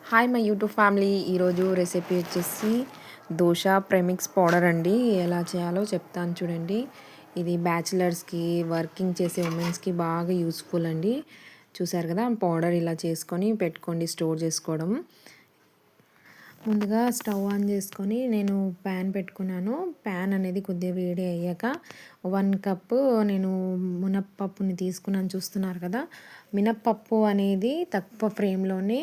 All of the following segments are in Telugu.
Hi my YouTube family. ఈరోజు రెసిపీ వచ్చేసి దోశ ప్రెమిక్స్ పౌడర్ అండి. ఎలా చేయాలో చెప్తాను చూడండి. ఇది బ్యాచిలర్స్కి, వర్కింగ్ చేసే ఉమెన్స్కి బాగా యూస్ఫుల్ అండి. చూసారు కదా, పౌడర్ ఇలా చేసుకొని పెట్టుకోండి, స్టోర్ చేసుకోవడం. ముందుగా స్టవ్ ఆన్ చేసుకొని నేను ప్యాన్ పెట్టుకున్నాను. ప్యాన్ అనేది కొద్దిగా వేడి అయ్యాక 1 కప్పు నేను మినప్పప్పుని తీసుకున్నాను. చూస్తున్నారు కదా, మినప్పప్పు అనేది తక్కువ ఫ్లేమ్లోనే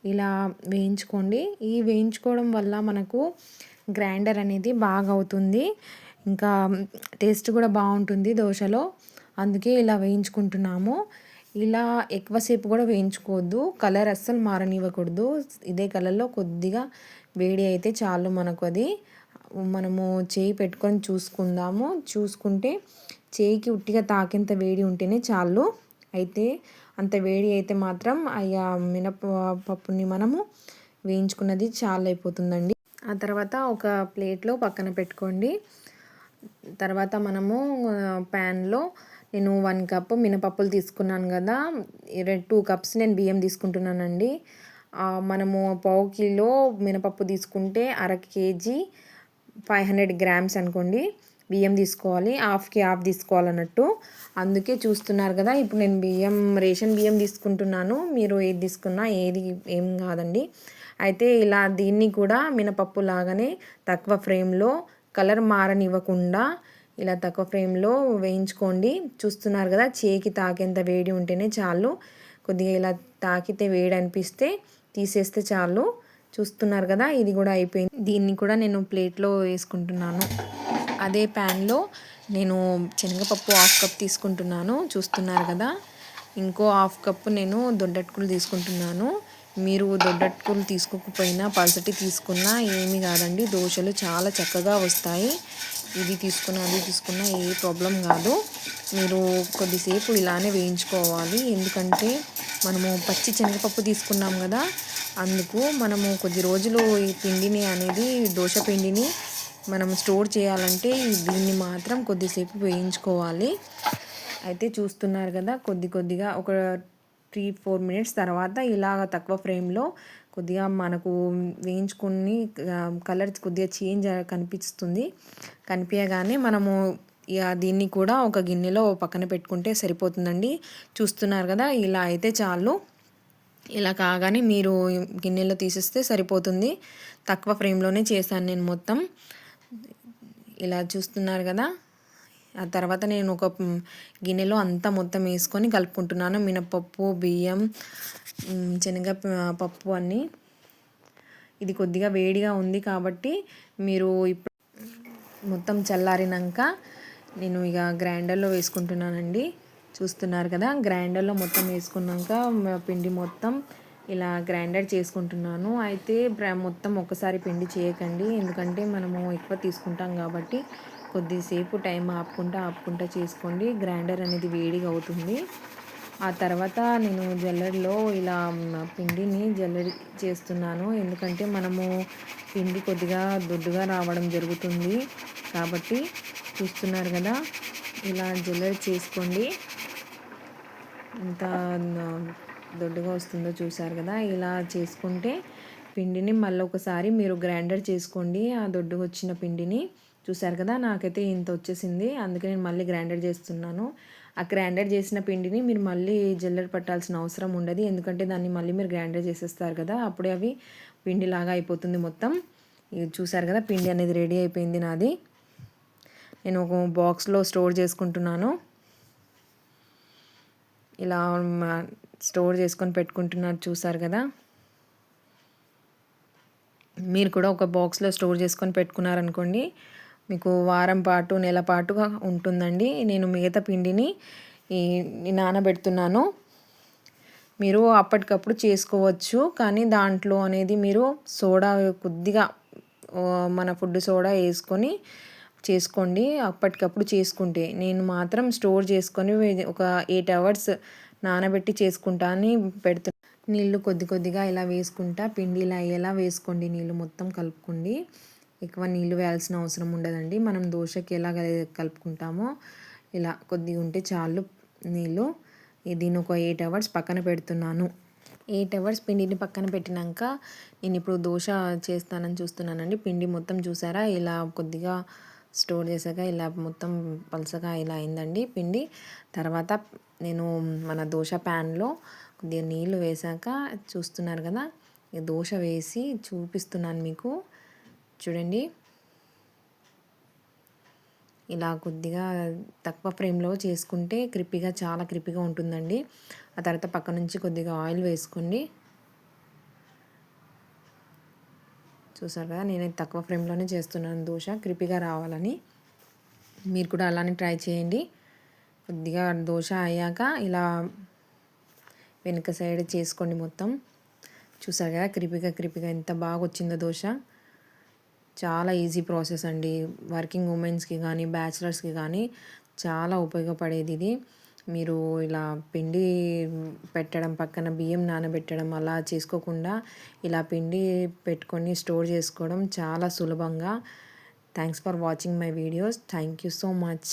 ఇలా వేయించుకోండి. ఈ వేయించుకోవడం వల్ల మనకు గ్రైండర్ అనేది బాగా అవుతుంది, ఇంకా టేస్ట్ కూడా బాగుంటుంది దోశలో. అందుకే ఇలా వేయించుకుంటున్నాము. ఇలా ఎక్కువసేపు కూడా వేయించుకోవద్దు, కలర్ అస్సలు మారనివ్వకూడదు. ఇదే కలర్లో కొద్దిగా వేడి అయితే చాలు మనకు. అది మనము చేయి పెట్టుకొని చూసుకుందాము. చూసుకుంటే చేయికి ఉట్టిగా తాకేంత వేడి ఉంటేనే చాలు. అయితే అంత వేడి అయితే మాత్రం అయ్యా మినపప్పుని మనము వేయించుకున్నది చాలా అయిపోతుందండి. ఆ తర్వాత ఒక ప్లేట్లో పక్కన పెట్టుకోండి. తర్వాత మనము ప్యాన్లో నేను 1 కప్పు మినపప్పులు తీసుకున్నాను కదా, 2 కప్స్ నేను బియ్యం తీసుకుంటున్నానండి. మనము పావు కిలో మినపప్పు తీసుకుంటే అర కేజీ 500 గ్రామ్స్ అనుకోండి బియ్యం తీసుకోవాలి. హాఫ్కి హాఫ్ తీసుకోవాలన్నట్టు. అందుకే చూస్తున్నారు కదా, ఇప్పుడు నేను రేషన్ బియ్యం తీసుకుంటున్నాను. మీరు ఏది తీసుకున్నా ఏం కాదండి. అయితే ఇలా దీన్ని కూడా మినపప్పు లాగానే తక్కువ ఫ్లేమ్లో, కలర్ మారనివ్వకుండా ఇలా తక్కువ ఫ్లేమ్లో వేయించుకోండి. చూస్తున్నారు కదా, చేయికి తాకేంత వేడి ఉంటేనే చాలు. కొద్దిగా ఇలా తాకితే వేడి అనిపిస్తే తీసేస్తే చాలు. చూస్తున్నారు కదా, ఇది కూడా అయిపోయింది. దీన్ని కూడా నేను ప్లేట్లో వేసుకుంటున్నాను. అదే ప్యాన్లో నేను శనగపప్పు 1/2 కప్ తీసుకుంటున్నాను. చూస్తున్నారు కదా, ఇంకో 1/2 కప్పు నేను దొడ్డట్టుకులు తీసుకుంటున్నాను. మీరు దొడ్డట్టుకులు తీసుకోకపోయినా పల్సటి తీసుకున్నా ఏమీ కాదండి, దోశలు చాలా చక్కగా వస్తాయి. ఇది తీసుకున్నా అది తీసుకున్నా ఏ ప్రాబ్లం కాదు. మీరు కొద్దిసేపు ఇలానే వేయించుకోవాలి, ఎందుకంటే మనము పచ్చి శనగపప్పు తీసుకున్నాం కదా, అందుకు మనము కొద్ది రోజులు ఈ పిండిని అనేది దోశ పిండిని మనం స్టోర్ చేయాలంటే దీన్ని మాత్రం కొద్దిసేపు వేయించుకోవాలి. అయితే చూస్తున్నారు కదా, కొద్దిగా ఒక 3-4 మినిట్స్ తర్వాత ఇలాగ తక్కువ ఫ్లేమ్లో కొద్దిగా మనకు వేయించుకొని కలర్ కొద్దిగా చేంజ్ కనిపించగానే మనము దీన్ని కూడా ఒక గిన్నెలో పక్కన పెట్టుకుంటే సరిపోతుందండి. చూస్తున్నారు కదా, ఇలా అయితే చాలు. ఇలా కాగానే మీరు గిన్నెలో తీసేస్తే సరిపోతుంది. తక్కువ ఫ్లేమ్లోనే చేశాను నేను మొత్తం. ఇలా చూస్తున్నారు కదా, ఆ తర్వాత నేను ఒక గిన్నెలో అంతా మొత్తం వేసుకొని కలుపుకుంటున్నాను. మినపప్పు, బియ్యం, శనగపప్పు అన్నీ. ఇది కొద్దిగా వేడిగా ఉంది కాబట్టి మీరు ఇప్పుడు మొత్తం చల్లారినాక నేను ఇక గ్రైండర్లో వేసుకుంటున్నానండి. చూస్తున్నారు కదా, గ్రైండర్లో మొత్తం వేసుకున్నాక పిండి మొత్తం ఇలా గ్రైండర్ చేసుకుంటున్నాను. అయితే మొత్తం ఒక్కసారి పిండి చేయకండి, ఎందుకంటే మనము ఎక్కువ తీసుకుంటాం కాబట్టి కొద్దిసేపు టైం ఆపుకుంటా చేసుకోండి. గ్రైండర్ అనేది వేడిగా అవుతుంది. ఆ తర్వాత నేను జల్లెడలో ఇలా పిండిని జల్లెడ చేస్తున్నాను, ఎందుకంటే మనము పిండి కొద్దిగా దొడ్డుగా రావడం జరుగుతుంది కాబట్టి. చూస్తున్నారు కదా, ఇలా జల్లెడ చేసుకోండి. ఎంత దొడ్డుగా వస్తుందో చూసారు కదా. ఇలా చేసుకుంటే పిండిని మళ్ళీ ఒకసారి మీరు గ్రైండర్ చేసుకోండి. ఆ దొడ్డుగా వచ్చిన పిండిని చూసారు కదా, నాకైతే ఇంత వచ్చేసింది. అందుకే నేను మళ్ళీ గ్రైండర్ చేస్తున్నాను. ఆ గ్రైండర్ చేసిన పిండిని మీరు మళ్ళీ జల్లెడ పట్టాల్సిన అవసరం ఉండదు, ఎందుకంటే దాన్ని మళ్ళీ మీరు గ్రైండర్ చేసేస్తారు కదా, అప్పుడే అవి పిండిలాగా అయిపోతుంది మొత్తం. ఇది చూసారు కదా, పిండి అనేది రెడీ అయిపోయింది నాది. నేను ఒక బాక్స్లో స్టోర్ చేసుకుంటున్నాను. ఇలా స్టోర్ చేసుకొని పెట్టుకుంటున్నారు, చూసారు కదా. మీరు కూడా ఒక బాక్స్లో స్టోర్ చేసుకొని పెట్టుకున్నారనుకోండి, మీకు వారం పాటు, నెల పాటుగా ఉంటుందండి. నేను మిగతా పిండిని నానబెడుతున్నాను. మీరు అప్పటికప్పుడు చేసుకోవచ్చు, కానీ దాంట్లో అనేది మీరు సోడా కొద్దిగా మన ఫుడ్ సోడా వేసుకొని చేసుకోండి అప్పటికప్పుడు చేసుకుంటే. నేను మాత్రం స్టోర్ చేసుకొని ఒక 8 అవర్స్ నానబెట్టి చేసుకుంటా అని పెడుతున్నాను. నీళ్ళు కొద్దిగా ఇలా వేసుకుంటా పిండి ఇలా అయ్యేలా వేసుకోండి. నీళ్ళు మొత్తం కలుపుకోండి. ఎక్కువ నీళ్ళు వేయాల్సిన అవసరం ఉండదండి. మనం దోశకి ఎలా కలుపుకుంటామో ఇలా కొద్దిగా ఉంటే చాలు నీళ్ళు. దీన్ని ఒక 8 అవర్స్ పక్కన పెడుతున్నాను. 8 అవర్స్ పిండిని పక్కన పెట్టినాక నేను ఇప్పుడు దోశ చేస్తానని చూస్తున్నానండి. పిండి మొత్తం చూసారా ఇలా కొద్దిగా స్టోర్ చేశాక ఇలా మొత్తం పలసగా ఇలా అయిందండి పిండి. తర్వాత నేను మన దోశ ప్యాన్లో కొద్దిగా నీళ్ళు వేశాక చూస్తున్నారు కదా, ఈ దోశ వేసి చూపిస్తున్నాను మీకు. చూడండి ఇలా కొద్దిగా తక్కువ ఫ్లేమ్లో చేసుకుంటే క్రిప్పీగా, చాలా క్రిప్పీగా ఉంటుందండి. ఆ తర్వాత పక్క నుంచి కొద్దిగా ఆయిల్ వేసుకోండి. చూసారు కదా, నేనైతే తక్కువ ఫ్లేమ్లోనే చేస్తున్నాను దోశ క్రిప్పీగా రావాలని. మీరు కూడా అలానే ట్రై చేయండి. కొద్దిగా దోశ అయ్యాక ఇలా వెనుక సైడ్ చేసుకోండి మొత్తం. చూసారు కదా క్రిప్పీగా ఎంత బాగా వచ్చిందో దోశ. చాలా ఈజీ ప్రాసెస్ అండి. వర్కింగ్ ఉమెన్స్కి కానీ బ్యాచిలర్స్కి కానీ చాలా ఉపయోగపడేది ఇది. మీరు ఇలా పిండి పెట్టడం, పక్కన బియ్యం నానబెట్టడం అలా చేసుకోకుండా ఇలా పిండి పెట్టుకొని స్టోర్ చేసుకోవడం చాలా సులభంగా. Thanks for watching my videos. Thank you so much.